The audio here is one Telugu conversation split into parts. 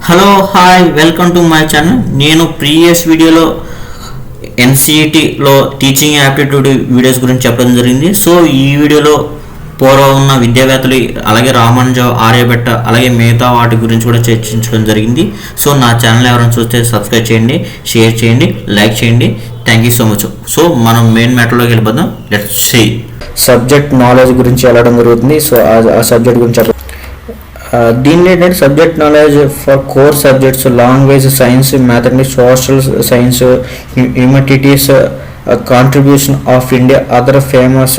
Hello hi welcome to my channel. నేను ప్రీవియస్ వీడియోలో ఎన్సిఈటీలో టీచింగ్ యాప్టిట్యూడ్ వీడియోస్ గురించి చెప్పడం జరిగింది. సో ఈ వీడియోలో పూర్వం ఉన్న విద్యావేత్తలు అలాగే రామానుజ, ఆర్యభట్ట అలాగే మిగతా వాటి గురించి కూడా చర్చించడం జరిగింది. సో నా ఛానల్ ఎవరైనా చూస్తే సబ్స్క్రైబ్ చేయండి, షేర్ చేయండి, లైక్ చేయండి. Thank you so much. So మనం మెయిన్ మ్యాటర్లోకి వెళ్ళిపోదాం. Let's see. సబ్జెక్ట్ నాలెడ్జ్ గురించి వెళ్ళడం జరుగుతుంది. సో ఆ సబ్జెక్ట్ గురించి దీన్ని ఏంటంటే subject knowledge for core subjects language, science, mathematics, social science, humanities, contribution of India, other famous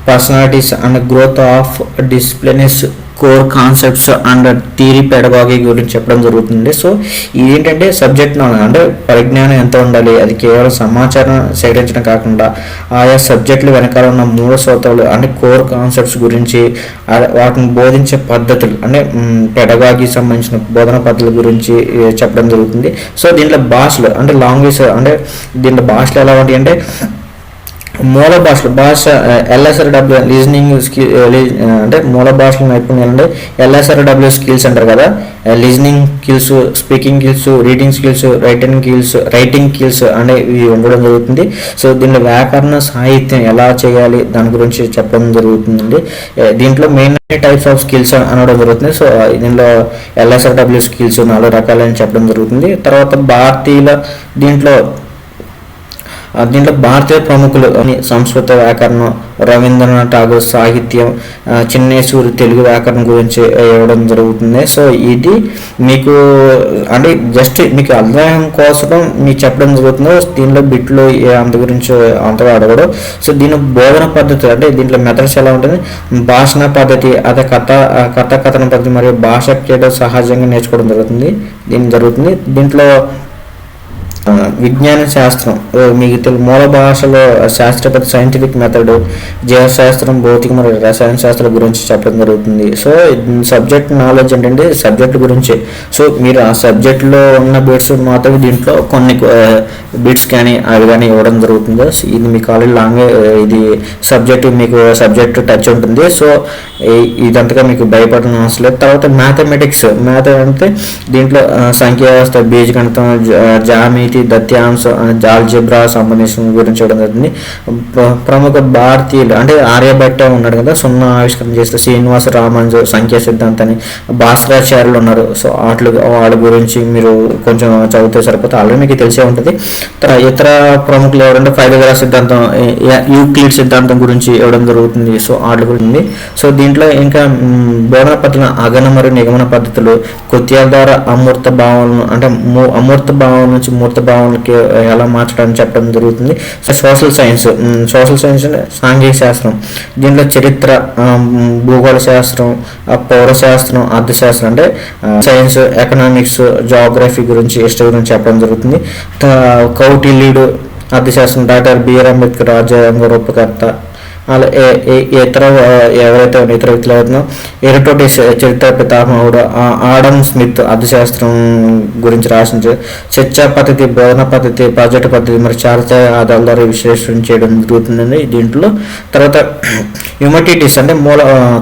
personalities and growth of disciplines, core concepts and theory pedagogy గురించి చెప్పడం జరుగుతుంది. సో ఇదేంటంటే సబ్జెక్ట్ నాలెడ్జ్ అంటే పరిజ్ఞానం ఎంత ఉండాలి, అది కేవలం సమాచారం సేకరించడం కాకుండా ఆయా సబ్జెక్టులు వెనకాల ఉన్న మూల సూత్రాలు అంటే కోర్ కాన్సెప్ట్స్ గురించి, వాటిని బోధించే పద్ధతులు అంటే పెడగాగి సంబంధించిన బోధన పద్ధతుల గురించి చెప్పడం జరుగుతుంది. సో దీంట్లో భాషలు అంటే లాంగ్వేజ్ అంటే దీంట్లో భాషలు ఎలా ఉంటాయి అంటే మూల భాష ఎల్ఎస్ఆర్డబ్ల్యూ లిజనింగ్ అంటే మూల భాషల నైపుణ్యాలు అంటే ఎల్ఎస్ఆర్డబ్ల్యూ స్కిల్స్ అంటారు కదా. Listening skills, speaking skills, reading skills, writing skills అనేవి ఉండడం జరుగుతుంది. సో దీనిలో వ్యాకరణ సాహిత్యం ఎలా చేయాలి దాని గురించి చెప్పడం జరుగుతుందండి. దీంట్లో మెయిన్ టైప్స్ ఆఫ్ స్కిల్స్ అనడం జరుగుతుంది. సో దీనిలో ఎల్ఎస్ఆర్డబ్ల్యూ స్కిల్స్ 4 రకాలని చెప్పడం జరుగుతుంది. తర్వాత దీంట్లో భారతీయ ప్రముఖులు అని సంస్కృత వ్యాకరణం, రవీంద్రనాథ్ ఠాగూర్ సాహిత్యం, చిన్నేసూరి తెలుగు వ్యాకరణం గురించి ఇవ్వడం జరుగుతుంది. సో ఇది మీకు అంటే జస్ట్ మీకు అర్థం కోసం మీకు చెప్పడం జరుగుతుంది. దీనిలో బిట్లు అంత గురించి అంతగా అడగడం. సో దీని బోధన పద్ధతి అంటే దీంట్లో మెథడ్స్ ఎలా ఉంటుంది, భాషణ పద్ధతి, అదే కథన పద్ధతి మరియు భాష చేయడం సహజంగా నేర్చుకోవడం జరుగుతుంది. దీంట్లో విజ్ఞాన శాస్త్రం మీకు మూల భాషలో శాస్త్రపతి, సైంటిఫిక్ మెథడ్, జీవశాస్త్రం, భౌతిక మరియు రసాయన శాస్త్రం గురించి చెప్పడం జరుగుతుంది. సో సబ్జెక్ట్ నాలెడ్జ్ ఏంటంటే సబ్జెక్ట్ గురించి. సో మీరు ఆ సబ్జెక్ట్లో ఉన్న బిట్స్ మాత్రమే దీంట్లో కొన్ని బిట్స్ కానీ అవి కానీ ఇవ్వడం జరుగుతుంది. ఇది మీకు ఆల్రెడీ ఇది సబ్జెక్ట్ టచ్ ఉంటుంది. సో ఇదంతగా మీకు భయపడడం అవసరం లేదు. తర్వాత మ్యాథమెటిక్స్ అంటే దీంట్లో సంఖ్యా వ్యవస్థ, బీజగణితం, జామితి, దత్యాంశ, జాల్జిబ్రా సంబంధించిన గురించి చూడడం జరుగుతుంది. ప్రముఖ భారతీయులు అంటే ఆర్యభట్ట ఉన్నాడు కదా, సున్నా ఆవిష్కరణ చేస్తే శ్రీనివాస రామానుజ సంఖ్యా సిద్ధాంతాన్ని, భాస్కరాచార్యులు ఉన్నారు. సో వాళ్ళ గురించి మీరు కొంచెం చదివితే సరిపోతే ఆల్రెడీ మీకు తెలిసే ఉంటుంది. ఇతర ప్రముఖులు ఎవరంటే ఫైథాగరస్ సిద్ధాంతం, యూక్లిడ్ సిద్ధాంతం గురించి ఇవ్వడం జరుగుతుంది. సో వాటి గురించి. సో దీంట్లో ఇంకా బోధన పద్ధతులు అగన మరియు నిగమన పద్ధతులు, కృత్యాల ద్వారా అమూర్త భావాలను అంటే అమూర్త భావం నుంచి మూర్త భావాలకి ఎలా మార్చడానికి చెప్పడం జరుగుతుంది. సోషల్ సైన్స్ అంటే సాంఘిక శాస్త్రం. దీంట్లో చరిత్ర, భూగోళ శాస్త్రం, పౌరశాస్త్రం, అర్థశాస్త్రం అంటే సైన్స్, ఎకనామిక్స్, జియోగ్రఫీ గురించి, హిస్టరీ గురించి చెప్పడం జరుగుతుంది. కౌటిల్యుడు అర్థశాస్త్రం, డాక్టర్ బిఆర్ అంబేద్కర్ రాజ్యాంగ రూపకర్త, అలా ఎవరైతే ఇతర వ్యక్తులు అవుతుందో ఎరిటోటిస్ చరిత్ర పితామహుడు, ఆడమ్ స్మిత్ అర్థశాస్త్రం గురించి రాసింది. చర్చా పద్ధతి, బోధన పద్ధతి, ప్రాజెక్ట్ పద్ధతి మరియు చారిత్రక ఆధారాల ద్వారా విశ్లేషణ చేయడం జరుగుతుందండి దీంట్లో. తర్వాత హ్యూమనిటీస్ అంటే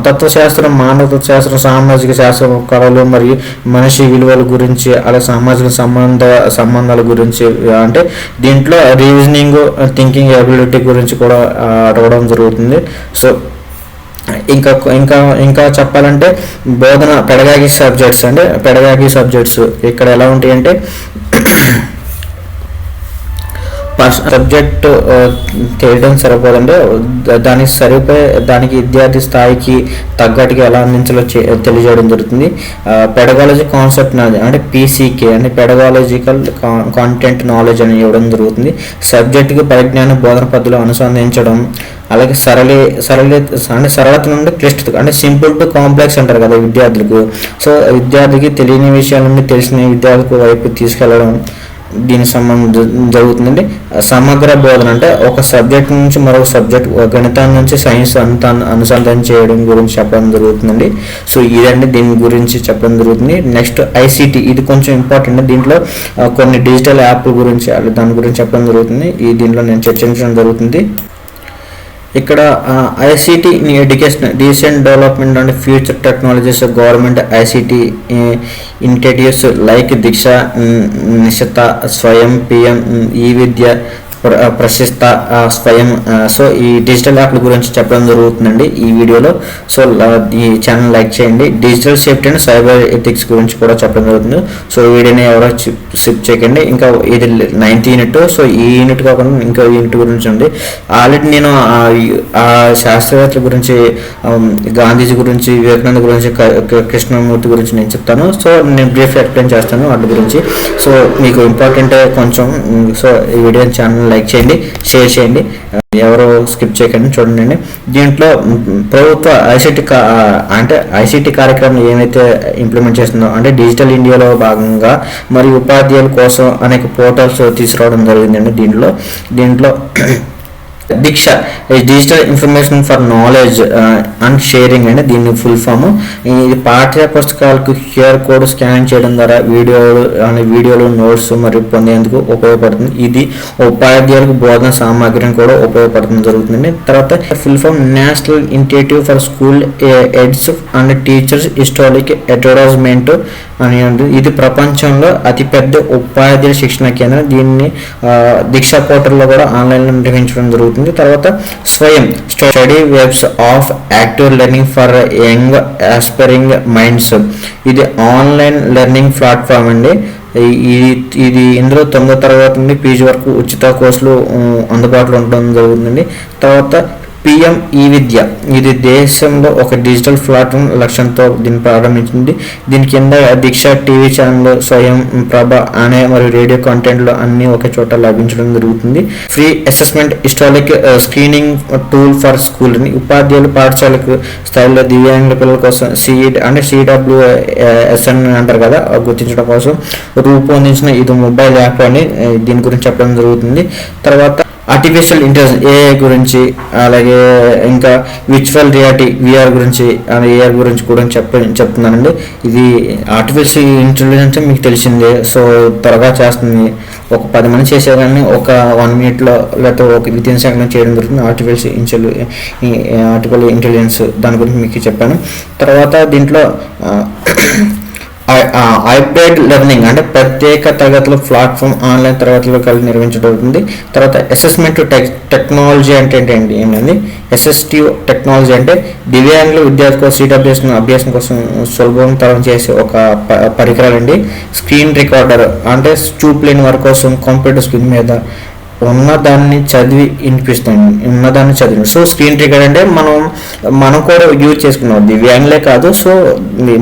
తత్వశాస్త్రం, మానవ శాస్త్రం, సామాజిక శాస్త్రం, కళలు మరియు మనిషి విలువల గురించి, అలాగే సామాజిక సంబంధాల గురించి అంటే దీంట్లో రీజనింగ్, థింకింగ్ ఎబిలిటీ గురించి కూడా అడగడం జరుగుతుంది. సో ఇంకా చెప్పాలంటే బోధన పెడగాగి సబ్జెక్ట్స్ ఇక్కడ ఎలా ఉంటాయి అంటే సబ్జెక్ట్ తెలియడం సరిపోదంటే దానికి విద్యార్థి స్థాయికి తగ్గట్టుగా ఎలా అందించాలో తెలియజేయడం జరుగుతుంది. పెడగాలజీ కాన్సెప్ట్ నాలెడ్జ్ అంటే పీసీకే అంటే పెడగాలజికల్ కాంటెంట్ నాలెడ్జ్ అని ఇవ్వడం జరుగుతుంది. సబ్జెక్టుకి పరిజ్ఞానం, బోధన పద్ధతులు అనుసంధించడం, అలాగే సరళత నుండి క్లిష్టత అంటే సింపుల్ టు కాంప్లెక్స్ అంటారు కదా విద్యార్థులకు. సో విద్యార్థికి తెలియని విషయాల నుండి తెలిసిన విద్యార్థులకు వైపు తీసుకెళ్లడం దీనికి సంబంధం జరుగుతుందండి. సమగ్ర బోధన అంటే ఒక సబ్జెక్ట్ నుంచి మరొక సబ్జెక్ట్, గణితాన్ని నుంచి సైన్స్ అనుసంధానం చేయడం గురించి చెప్పడం జరుగుతుందండి. సో ఇదండి దీని గురించి చెప్పడం జరుగుతుంది. నెక్స్ట్ ఐసిటి, ఇది కొంచెం ఇంపార్టెంట్. దీంట్లో కొన్ని డిజిటల్ యాప్ గురించి దాని గురించి చెప్పడం జరుగుతుంది. దీంట్లో నేను చర్చించడం జరుగుతుంది. ఇక్కడ ICT in education recent development and future technologies government ICT initiatives like Diksha, Nishtha, Swayam, PM ఈ విద్య, ప్రశస్త, స్వయం. సో ఈ డిజిటల్ యాప్ల గురించి చెప్పడం జరుగుతుందండి ఈ వీడియోలో. సో ఈ ఛానల్ లైక్ చేయండి. Digital safety and cyber ethics గురించి కూడా చెప్పడం జరుగుతుంది. సో ఈ వీడియోని ఎవరో స్కిప్ చేయకండి. ఇంకా ఇది 9th యూనిట్. సో ఈ యూనిట్ కాకుండా ఇంకా యూనిట్ గురించి ఉంది. ఆల్రెడీ నేను ఆ శాస్త్రవేత్తల గురించి, గాంధీజీ గురించి, వివేకానంద గురించి, కృష్ణమూర్తి గురించి నేను చెప్తాను. సో నేను బ్రీఫ్ ఎక్స్ప్లెయిన్ చేస్తాను వాటి గురించి. సో మీకు ఇంపార్టెంట్ కొంచెం. సో ఈ వీడియో ఛానల్ లైక్ చేయండి, షేర్ చేయండి, ఎవరు స్కిప్ చేయకండి, చూడండి. దీంట్లో ప్రభుత్వ ఐసిటి కార్యక్రమం ఏమైతే ఇంప్లిమెంట్ చేస్తుందో అంటే డిజిటల్ ఇండియాలో భాగంగా మరియు ఉపాధ్యాయుల కోసం అనేక పోర్టల్స్ తీసుకురావడం జరిగిందండి. దీంట్లో Diksha digital information for knowledge and sharing అండి దీని ఫుల్ ఫామ్. ఇది పాఠ్య పుస్తకాలకు క్యూఆర్ కోడ్ స్కాన్ చేయడం ద్వారా వీడియోలు నోట్స్ మరియు పొందేందుకు ఉపయోగపడుతుంది. ఇది ఉపాధ్యాయులకు బోధన సామగ్రిని కూడా ఉపయోగపడుతుంది జరుగుతుంది. తర్వాత full form national initiative for school heads and teachers historic advertisement అని ఉంది. ఇది ప్రపంచంలో అతిపెద్ద ఉపాధ్యాయుల శిక్షణ కేంద్రం. దీన్ని దీక్ష పోర్టల్లో కూడా ఆన్లైన్లో నిర్వహించడం జరుగుతుంది. తర్వాత Swayam study webs of active learning for young aspiring minds. ఇది ఆన్లైన్ లెర్నింగ్ ప్లాట్ఫామ్ అండి. ఇది ఇందులో 9వ తరగతి నుండి పీజీ వరకు ఉచిత కోర్సులు అందుబాటులో ఉండడం జరుగుతుందండి. తర్వాత పిఎం ఈ విద్య ఇది దేశంలో ఒక డిజిటల్ ప్లాట్ఫామ్ లక్ష్యంతో దీన్ని ప్రారంభించింది. దీని కింద దీక్ష టీవీ ఛానల్, స్వయం ప్రభ అనే మరియు రేడియో కంటెంట్లు అన్ని ఒక చోట లభించడం జరుగుతుంది. Free assessment historic screening tool for school అని ఉపాధ్యాయులు పాఠశాలకు స్థాయిలో దివ్యాంగుల పిల్లల కోసం CWSN అంటారు కదా, గుర్తించడం కోసం రూపొందించిన ఇది మొబైల్ యాప్ అని దీని గురించి చెప్పడం జరుగుతుంది. తర్వాత ఆర్టిఫిషియల్ ఇంటెలిజెన్స్ AI గురించి, అలాగే ఇంకా విర్చువల్ రియాలిటీ VR గురించి, AR గురించి కూడా చెప్తున్నానండి. ఇది ఆర్టిఫిషియల్ ఇంటెలిజెన్స్ మీకు తెలిసిందే. సో త్వరగా చేస్తుంది. ఒక 10 మంది చేసే కానీ ఒక 1 minute లేకపోతే ఒక వితిన్ సెకండ్ చేయడం జరుగుతుంది. ఆర్టిఫిషియల్ ఇంటెలిజెన్స్ దాని గురించి మీకు చెప్పాను. తర్వాత దీంట్లో హైబ్రిడ్ లెర్నింగ్ అంటే ప్రత్యేక తరగతుల ప్లాట్ఫామ్ ఆన్లైన్ తరగతులు కలిసి నిర్వహించబడుతుంది. తర్వాత అసెస్మెంట్ టెక్నాలజీ అంటే ఏంటండి? అసిస్టివ్ టెక్నాలజీ అంటే దివ్యాంగుల విద్యార్థులకు CWS అభ్యాసం కోసం సులభతరం చేసే ఒక పరికరాలండి. స్క్రీన్ రికార్డర్ అంటే చూపు లేని వారి కోసం కంప్యూటర్ స్క్రీన్ మీద ఉన్నదాన్ని చదివి సో స్క్రీన్ రికార్డ్ అంటే మనం కూడా యూజ్ చేసుకున్నాం, దివ్యాంగులే కాదు. సో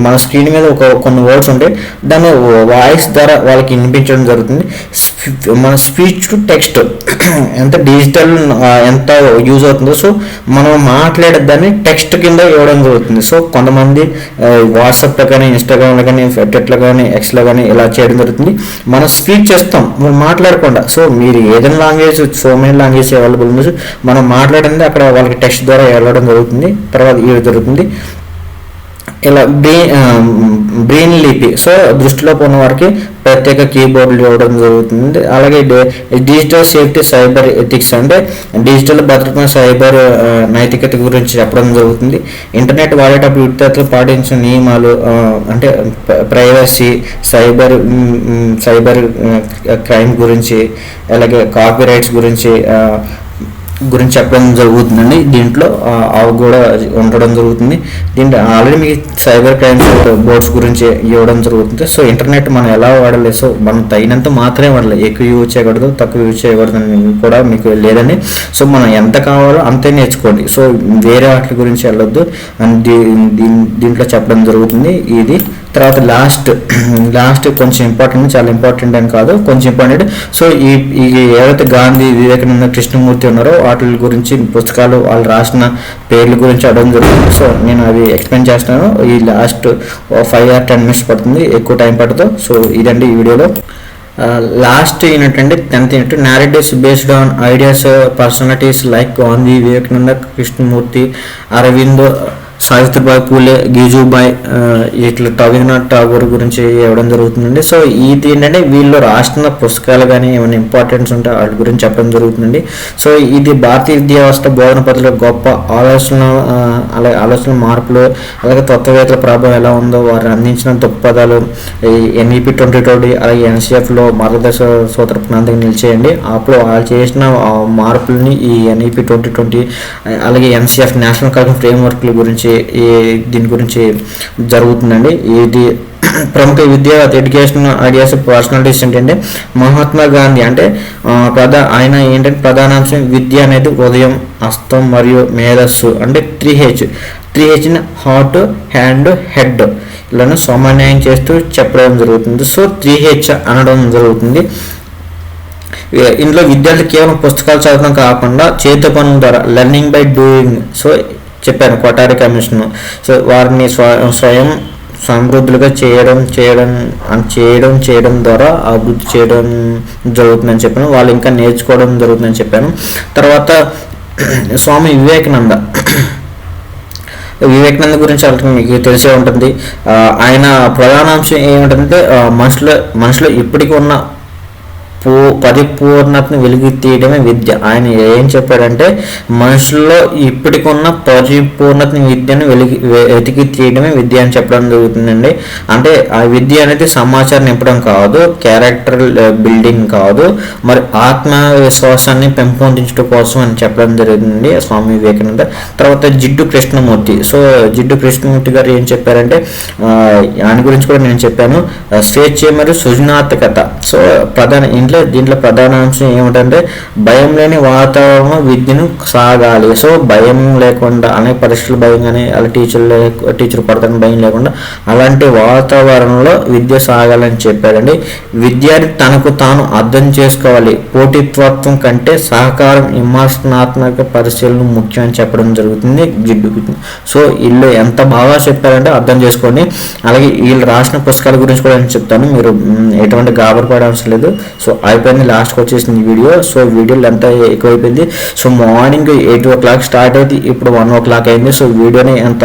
మన స్క్రీన్ మీద కొన్ని వర్డ్స్ ఉంటాయి, దాన్ని వాయిస్ ద్వారా వాళ్ళకి వినిపించడం జరుగుతుంది. మన స్పీచ్ టు టెక్స్ట్ ఎంత డిజిటల్ ఎంత యూజ్ అవుతుందో సో మనం మాట్లాడేదాన్ని టెక్స్ట్ కింద ఇవ్వడం జరుగుతుంది. సో కొంతమంది వాట్సాప్లో కానీ, ఇన్స్టాగ్రామ్లో కానీ, ట్విట్టర్లో కానీ, ఎక్స్లో కానీ ఇలా చేయడం జరుగుతుంది. మనం స్పీచ్ చేస్తాం మాట్లాడకుండా. సో మీరు ఏదైనా language, so many language available ఉంది. మనం మాట్లాడింది అక్కడ వాళ్ళకి టెక్స్ట్ ద్వారా వెళ్ళడం జరుగుతుంది. తర్వాత ఇది జరుగుతుంది. ఇలా బ్రెయిన్ లిపి సో దృష్టిలో ఉన్న వారికి ప్రత్యేక కీబోర్డులు ఇవ్వడం జరుగుతుంది. అలాగే డిజిటల్ సేఫ్టీ సైబర్ ఎథిక్స్ అంటే డిజిటల్ భద్రత, సైబర్ నైతికత గురించి చెప్పడం జరుగుతుంది. ఇంటర్నెట్ వాడేటప్పుడు విద్యార్థులు పాటించిన నియమాలు అంటే ప్రైవసీ, సైబర్ క్రైమ్ గురించి, అలాగే కాపీ రైట్స్ గురించి చెప్పడం జరుగుతుందండి. దీంట్లో అవి కూడా ఉండడం జరుగుతుంది. దీంట్లో ఆల్రెడీ మీకు సైబర్ క్రైమ్స్ బోర్డ్స్ గురించి ఇవ్వడం జరుగుతుంది. సో ఇంటర్నెట్ మనం ఎలా వాడాలి, సో మనం తగినంత మాత్రమే వాడాలి, ఎక్కువ యూజ్ చేయకూడదు, తక్కువ యూజ్ చేయకూడదు అని కూడా మీకు లేదండి. సో మనం ఎంత కావాలో అంతే నేర్చుకోండి. సో వేరే వాటి గురించి వెళ్ళొద్దు అని దీంట్లో చెప్పడం జరుగుతుంది. ఇది తర్వాత లాస్ట్ కొంచెం ఇంపార్టెంట్, చాలా ఇంపార్టెంట్ అని కాదు, కొంచెం ఇంపార్టెంట్. సో ఈ ఏవైతే గాంధీ, వివేకానంద, కృష్ణమూర్తి ఉన్నారో వాటి గురించి పుస్తకాలు వాళ్ళు రాసిన పేర్ల గురించి అడగడం జరుగుతుంది. సో నేను అవి ఎక్స్ప్లెయిన్ చేస్తాను. ఈ లాస్ట్ 5 or 10 minutes పడుతుంది, ఎక్కువ టైం పడుతుంది. సో ఇదండి ఈ వీడియోలో లాస్ట్ యూనిట్ అండి, 10th unit. Narratives based on ideas personalities like Gandhi, Vivekananda, Krishnamurti, Aurobindo, Savitribai Phule, గిజుబాయ్, ఇట్లా రవీంద్రనాథ్ ఠాగూర్ గురించి ఇవ్వడం జరుగుతుందండి. సో ఇది ఏంటంటే వీళ్ళు రాసిన పుస్తకాలు కానీ ఏమైనా ఇంపార్టెన్స్ ఉంటే వాటి గురించి చెప్పడం జరుగుతుందండి. సో ఇది భారతీయ విద్యా వ్యవస్థ బోధన పద్ధతిలో గొప్ప అలాగే ఆలోచన మార్పులు, అలాగే తత్వవేత్తల ప్రభావం ఎలా ఉందో, వారు అందించిన దృక్పథాలు ఈ NEP 2020 అలాగే NCFలో మార్గదర్శక సూత్ర ప్రణాళిక నిలిచేయండి. అప్పుడు వాళ్ళు చేసిన మార్పులని ఈ NEP 2020 అలాగే NCF నేషనల్ కరికులం ఫ్రేమ్వర్క్ల గురించి దీని గురించి జరుగుతుందండి. ఇది ప్రముఖ విద్యా ఎడ్యుకేషన్ ఐడియాస్ పర్సనాలిటీస్ ఏంటంటే మహాత్మా గాంధీ అంటే ఆయన ఏంటంటే ప్రధానాంశం విద్య అనేది ఉదయం, హస్తం మరియు మేధస్సు అంటే 3H హార్ట్, హ్యాండ్, హెడ్ ఇలాను సమన్వయం చేస్తూ చెప్పడం జరుగుతుంది. సో 3H అనడం జరుగుతుంది. ఇందులో విద్యార్థులు కేవలం పుస్తకాలు చదవడం కాకుండా చేతి పనుల ద్వారా లెర్నింగ్ బై డూయింగ్, సో చెప్పాను కొఠారి కమిషన్, సో వారిని స్వయం సమృద్ధులుగా చేయడం ద్వారా అభివృద్ధి చేయడం జరుగుతుందని చెప్పాను. వాళ్ళు ఇంకా నేర్చుకోవడం జరుగుతుందని చెప్పాను. తర్వాత స్వామి వివేకానంద గురించి మీకు తెలిసే ఉంటుంది. ఆయన ప్రధానాంశం ఏమిటంటే మనుషులో ఇప్పటికీ ఉన్న పరిపూర్ణతను వెలికి తీయడమే విద్య. ఆయన ఏం చెప్పాడంటే మనుషుల్లో ఇప్పటికున్న పరిపూర్ణతని విద్యను వెతికి తీయడమే విద్య అని చెప్పడం జరుగుతుందండి. అంటే ఆ విద్య అనేది సమాచారం నింపడం కాదు, క్యారెక్టర్ బిల్డింగ్ కాదు, మరి ఆత్మవిశ్వాసాన్ని పెంపొందించడం కోసం అని చెప్పడం జరుగుతుంది స్వామి వివేకానంద. తర్వాత జిడ్డు కృష్ణమూర్తి గారు ఏం చెప్పారంటే ఆయన గురించి కూడా నేను చెప్పాను, స్వేచ్ఛ మరియు సృజనాత్మకత. సో దీంట్లో ప్రధాన అంశం ఏమిటంటే భయం లేని వాతావరణం విద్యను సాగాలి. సో భయం లేకుండా అనేక పరీక్షలు భయం కానీ అలా టీచర్ పడతాను భయం లేకుండా అలాంటి వాతావరణంలో విద్య సాగాలని చెప్పారండి. విద్యార్థి తనకు తాను అర్థం చేసుకోవాలి, పోటీత్వత్వం కంటే సహకారం, విమర్శనాత్మక పరిశీలన ముఖ్యం అని చెప్పడం జరుగుతుంది జిడ్డు. సో వీళ్ళు ఎంత బాగా చెప్పారంటే అర్థం చేసుకోండి. అలాగే వీళ్ళు రాసిన పుస్తకాల గురించి కూడా నేను చెప్తాను, మీరు ఎటువంటి గాబరపడే అవసరం లేదు. సో అయిపోయింది, లాస్ట్కి వచ్చేసింది వీడియో. సో వీడియోలు ఎంత ఎక్కువైపోయింది. సో మార్నింగ్ 8 o'clock స్టార్ట్ అయింది, ఇప్పుడు 1 o'clock అయింది. సో వీడియోని ఎంత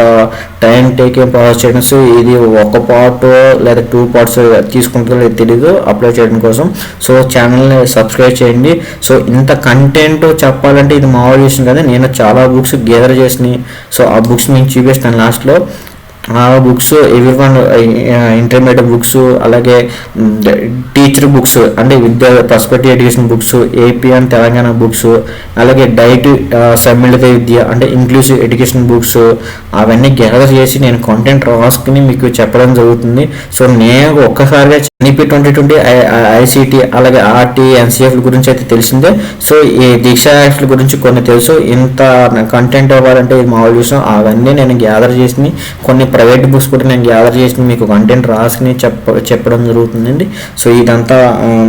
టైం టేకింగ్ పాస్ చేయడం, సో ఇది ఒక పార్ట్ లేదా 2 parts తీసుకుంటుందో తెలీదు అప్లోడ్ చేయడం కోసం. సో ఛానల్ని సబ్స్క్రైబ్ చేయండి. సో ఇంత కంటెంట్ చెప్పాలంటే ఇది మామూలు విషయం కదా. నేను చాలా బుక్స్ గ్యాదర్ చేసినాయి. సో ఆ బుక్స్ నేను చూపిస్తాను లాస్ట్లో. ఆ బుక్స్ ఎవ్రీవన్ ఇంటర్మీడియట్ బుక్స్, అలాగే టీచర్ బుక్స్ అంటే విద్యా perspective education books, AP and Telangana books, అలాగే డైట్ సమ్మిళిత విద్య అంటే ఇంక్లూసివ్ ఎడ్యుకేషన్ బుక్స్, అవన్నీ గ్యాదర్ చేసి నేను కంటెంట్ రాసుకుని మీకు చెప్పడం జరుగుతుంది. సో నేను ఒక్కసారిగా NEP 2020 ICT అలాగే RT NCF గురించి అయితే తెలిసిందే. సో ఈ దీక్షా యాక్ట్ల గురించి కొన్ని తెలుసు. ఇంత కంటెంట్ అవ్వాలంటే ఇది మామూలు విషయం. అవన్నీ నేను గ్యాదర్ చేసి కొన్ని ప్రైవేట్ బుక్స్ కూడా నేను గ్యాదర్ చేసి మీకు కంటెంట్ రాసుకుని చెప్పడం జరుగుతుందండి. సో ఇదంతా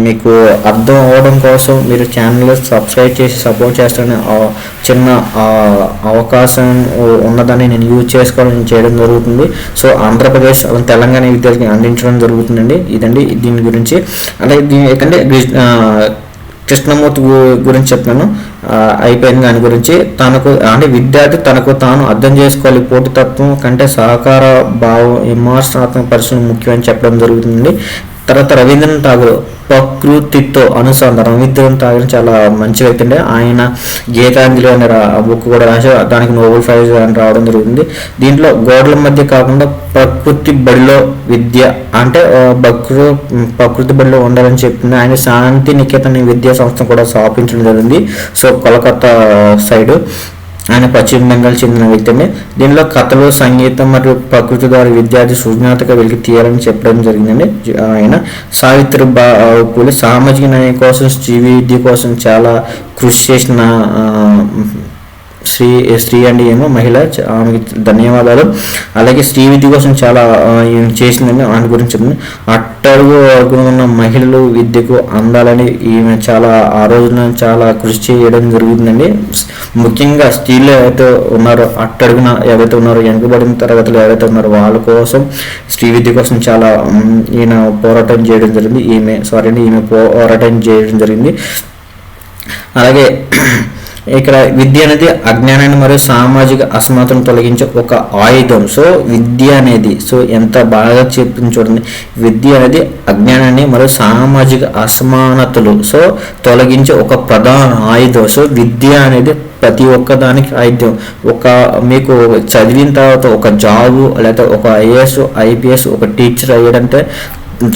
మీకు అర్థం అవ్వడం కోసం మీరు ఛానల్ సబ్స్క్రైబ్ చేసి సపోర్ట్ చేస్తారని చిన్న అవకాశం ఉన్నదాన్ని నేను యూజ్ చేసుకోవాలని చేయడం జరుగుతుంది. సో ఆంధ్రప్రదేశ్ తెలంగాణ విద్యార్థికి అందించడం జరుగుతుందండి. ఇదండి దీని గురించి. అలాగే దీని ఏంటంటే కృష్ణమూర్తి గురించి చెప్తాను, అయిపోయింది. దాని గురించి అంటే విద్యార్థి తనకు తాను అర్థం చేసుకోవాలి, పోటీతత్వం కంటే సహకార భావం, విమర్శనాత్మక పరిశీలన ముఖ్యమని చెప్పడం జరుగుతుంది. తర్వాత రవీంద్రనాథ్ ఠాగూర్ ప్రకృతితో అనుసంధానం. రవీంద్రనాథ్ ఠాగూర్ చాలా మంచి వ్యక్తి అండి. ఆయన గీతాంజలి అనే బుక్ కూడా రాశారు, దానికి నోబెల్ ప్రైజ్ అని రావడం జరుగుతుంది. దీంట్లో గోడల మధ్య కాకుండా ప్రకృతి బడిలో విద్య అంటే ప్రకృతి బడిలో ఉండాలని చెప్తుంది. ఆయన శాంతి నికేతన్ విద్యా సంస్థ కూడా స్థాపించడం జరిగింది. So Kolkata side. ఆయన పశ్చిమ బెంగాల్ చెందిన వ్యక్తి అండి. దీనిలో కథలు, సంగీతం మరియు ప్రకృతి ద్వారా విద్యార్థి సృజనాత్మక వెలికి తీయాలని చెప్పడం జరిగిందండి. ఆయన సావిత్రిబాయి పూలే సామాజిక న్యాయం కోసం, స్త్రీ విద్య కోసం చాలా కృషి చేసిన శ్రీ అండి ఏమో మహిళ, ఆమెకి ధన్యవాదాలు. అలాగే స్త్రీ విద్య కోసం చాలా చేసిందండి, ఆమె గురించి చెప్పింది. అట్టడుగు ఉన్న మహిళలు విద్యకు అందాలని ఈమె చాలా ఆ రోజున చాలా కృషి చేయడం జరుగుతుందండి. ముఖ్యంగా స్త్రీలు ఎవరైతే ఉన్నారో, అట్టడుగున ఎవరైతే ఉన్నారో, వెనుకబడిన తరగతులు ఎవరైతే ఉన్నారో వాళ్ళ కోసం స్త్రీ విద్య కోసం చాలా ఈయన పోరాటం చేయడం జరిగింది. ఈమె పోరాటం చేయడం జరిగింది. అలాగే ఇక్కడ విద్య అనేది అజ్ఞానాన్ని మరియు సామాజిక అసమానతను తొలగించే ఒక ఆయుధం. సో విద్య అనేది సో ఎంత బాగా చెప్పింది చూడండి. విద్య అనేది అజ్ఞానాన్ని మరియు సామాజిక అసమానతలు సో తొలగించే ఒక ప్రధాన ఆయుధం. సో విద్య అనేది ప్రతి ఒక్కదానికి ఆయుధం. మీకు చదివిన తర్వాత ఒక జాబు లేదా ఒక ఐఏఎస్ ఐపీఎస్ ఒక టీచర్ అయ్యాడంటే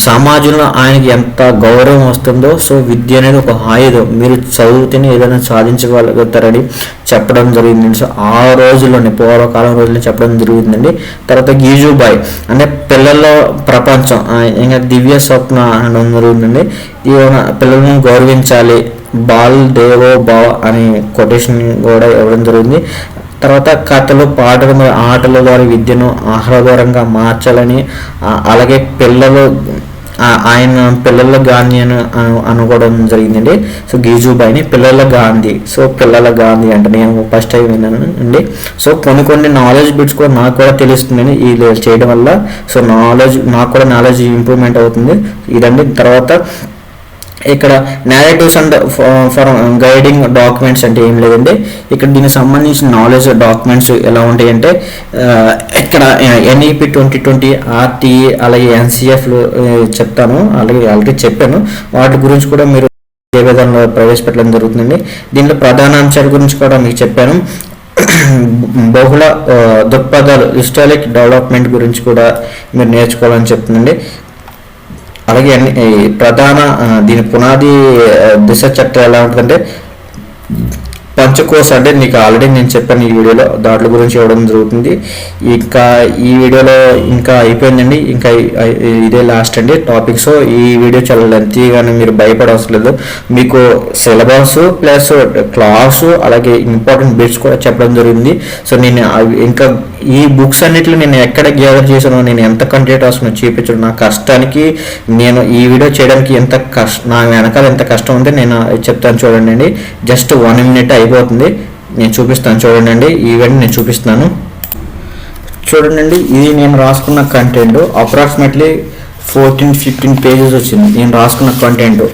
సమాజంలో ఆయనకి ఎంత గౌరవం వస్తుందో. సో విద్య అనేది ఒక ఆయుధం. మీరు చదివితేనే ఏదైనా సాధించగలుగుతారని చెప్పడం జరిగిందండి. సో ఆ రోజుల్లోనే పూర్వకాలం రోజుల్లో చెప్పడం జరుగుతుందండి. తర్వాత గీజుబాయ్ అంటే పిల్లల ప్రపంచం ఇంకా దివ్య స్వప్న అనడం జరుగుతుందండి. పిల్లలను గౌరవించాలి, బాల్ దేవో భవ అనే కొటేషన్ కూడా ఇవ్వడం జరిగింది. తర్వాత కథలు, పాటలు మరియు ఆటల ద్వారా విద్యను ఆహ్లాదకరంగా మార్చాలని, అలాగే ఆయన పిల్లల గాంధీ అని అనుకోవడం జరిగిందండి. సో గీజుబాయిని పిల్లల గాంధీ. సో పిల్లల గాంధీ అంటే నేను ఫస్ట్ టైం విన్నాను అండి. సో కొన్ని నాలెడ్జ్ బిట్స్ కూడా నాకు కూడా తెలుస్తుందని ఇది చేయడం వల్ల. సో నాకు కూడా నాలెడ్జ్ ఇంప్రూవ్మెంట్ అవుతుంది ఇదండి. తర్వాత ఇక్కడ narratives and for guiding documents అంటే ఏం లేదండి. ఇక్కడ దీనికి సంబంధించిన నాలెడ్జ్ డాక్యుమెంట్స్ ఎలా ఉంటాయి అంటే ఇక్కడ NEP 2020 RTE అలాగే NCFలు చెప్తాను, అలాగే ఆల్రెడీ చెప్పాను. వాటి గురించి కూడా మీరు ఏ విధంగా ప్రవేశపెట్టడం జరుగుతుందండి. దీంట్లో ప్రధాన అంశాల గురించి కూడా మీకు చెప్పాను. బహుళ దృక్పథాలు హిస్టారిక్ డెవలప్మెంట్ గురించి కూడా మీరు నేర్చుకోవాలని చెప్తుందండి. అలాగే ప్రధాన దీని పునాది దిశ చట్టం ఎలా ఉంటుందంటే పంచకోశ అంటే నీకు ఆల్రెడీ నేను చెప్పాను ఈ వీడియోలో, దాంట్లో గురించి ఇవ్వడం జరుగుతుంది. ఇంకా ఈ వీడియోలో ఇంకా అయిపోయిందండి. ఇంకా ఇదే లాస్ట్ అండి టాపిక్. సో ఈ వీడియో చాలా లెంతీగానే మీరు భయపడవసరం లేదు. మీకు సిలబస్ ప్లస్ క్లాసు అలాగే ఇంపార్టెంట్ బిట్స్ కూడా చెప్పడం జరిగింది. సో నేను ఇంకా ఈ బుక్స్ అన్నిటిలో నేను ఎక్కడ గ్యాదర్ చేశానో, నేను ఎంత కంటెంట్ రాసుకున్నా చూపించడం, నా కష్టానికి నేను ఈ వీడియో చేయడానికి నా వెనకాల ఎంత కష్టం ఉందో నేను చెప్తాను చూడండి. జస్ట్ 1 minute అయిపోతుంది, నేను చూపిస్తాను చూడండి. ఈ వీడియో నేను చూపిస్తున్నాను చూడండి. ఇది నేను రాసుకున్న కంటెంట్ అప్రాక్సిమేట్లీ 14-15 pages వచ్చింది నేను రాసుకున్న కంటెంట్.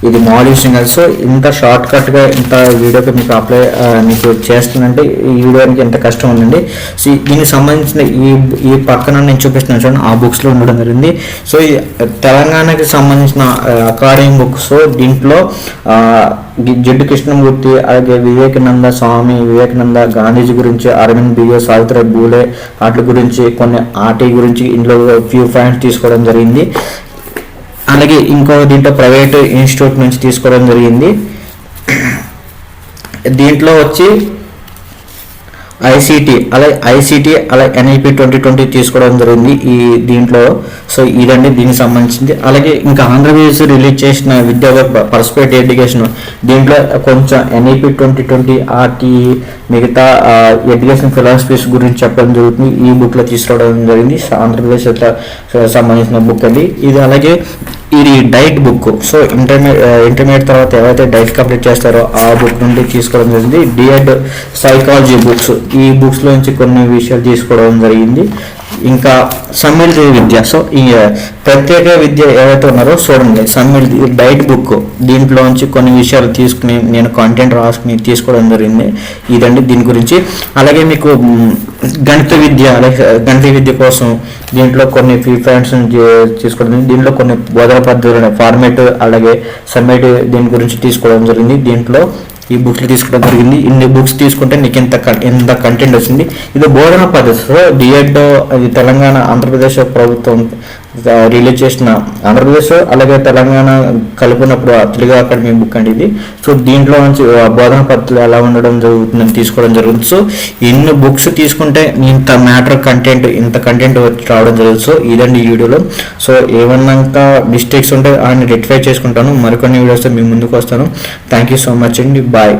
ఇది మాడ్యూల్స్ కాదు. సో ఇంత షార్ట్ కట్గా ఇంత వీడియోకి మీకు చేస్తుందంటే ఈ వీడియోకి ఎంత కష్టం ఉందండి. సో దీనికి సంబంధించిన ఈ పక్కన నేను చూపిస్తున్నాను చూడండి, ఆ బుక్స్లో ఉండడం జరిగింది. సో తెలంగాణకి సంబంధించిన అకాడమిక్ బుక్. సో దీంట్లో జిడ్డు కృష్ణమూర్తి అలాగే వివేకానంద స్వామి వివేకానంద గాంధీజీ గురించి, అరవింద్ బియో, సావిత్రి బూలే వాటి గురించి, కొన్ని ఆర్టీ గురించి ఇందులో ఫ్యూ పాయింట్స్ తీసుకోవడం జరిగింది. అలాగే ఇంకో దీంట్లో ప్రైవేట్ ఇన్స్టిట్యూట్ నుంచి తీసుకోవడం జరిగింది. దీంట్లో వచ్చి ఐసిటి అలాగే NEP 2020 తీసుకోవడం జరిగింది ఈ దీంట్లో. సో ఇదండి దీనికి సంబంధించింది. అలాగే ఇంకా ఆంధ్రప్రదేశ్ రిలీజ్ చేసిన విద్యా పర్స్పెక్ట్ ఎడ్యుకేషన్, దీంట్లో కొంచెం NEP 2020 RTE మిగతా ఎడ్యుకేషన్ ఫిలాసఫీస్ గురించి చెప్పడం జరుగుతుంది. ఈ బుక్లో తీసుకురావడం జరిగింది. ఆంధ్రప్రదేశ్ సంబంధించిన బుక్ అండి ఇది. అలాగే ఇది డైట్ బుక్. సో ఇంటర్మీడియట్ తర్వాత ఎవరైతే డైట్ కంప్లీట్ చేస్తారో ఆ బుక్ నుండి తీసుకోవడం జరిగింది. డిఎడ్ సైకాలజీ బుక్స్, ఈ బుక్స్లో నుంచి కొన్ని విషయాలు తీసుకోవడం జరిగింది. ఇంకా సమ్మిళిత విద్య. సో ఈ ప్రత్యేక విద్య ఏవైతే ఉన్నారో చూడండి, సమ్మిళిత డైట్ బుక్, దీంట్లోంచి కొన్ని విషయాలు తీసుకుని నేను కంటెంట్ రాసుకుని తీసుకోవడం జరిగింది. ఇదండి దీని గురించి. అలాగే మీకు గణిత విద్య కోసం దీంట్లో కొన్ని ఫ్రీ ఫ్యాన్స్ తీసుకోవడం, దీంట్లో కొన్ని బోధన పద్ధతులు ఫార్మేట్ అలాగే సబ్మిట్ దీని గురించి తీసుకోవడం జరిగింది. దీంట్లో ఈ బుక్స్ తీసుకోవడం జరిగింది. ఇన్ని బుక్స్ తీసుకుంటే నీకు ఎంత కంటెంట్ వచ్చింది. ఇది బోధన పద్ధతి. సో డిఎడ్ ఇది తెలంగాణ ఆంధ్రప్రదేశ్ ప్రభుత్వం రిలీజ్ చేసిన, ఆంధ్రప్రదేశ్ అలాగే తెలంగాణ కలిపినప్పుడు తెలుగు అకాడమీ బుక్ అండి ఇది. సో దీంట్లో నుంచి బోధన పద్ధతులు ఎలా ఉండడం జరుగుతుందని తీసుకోవడం జరుగుతుంది. సో ఎన్ని బుక్స్ తీసుకుంటే ఇంత ఇంత కంటెంట్ రావడం జరుగుతుంది. సో ఇదండి ఈ వీడియోలో. సో ఏమన్నా మిస్టేక్స్ ఉంటే ఆయన రెక్టిఫై చేసుకుంటాను. మరికొన్ని వీడియోస్తో మీ ముందుకు వస్తాను. థ్యాంక్ యూ సో మచ్ అండి. బాయ్.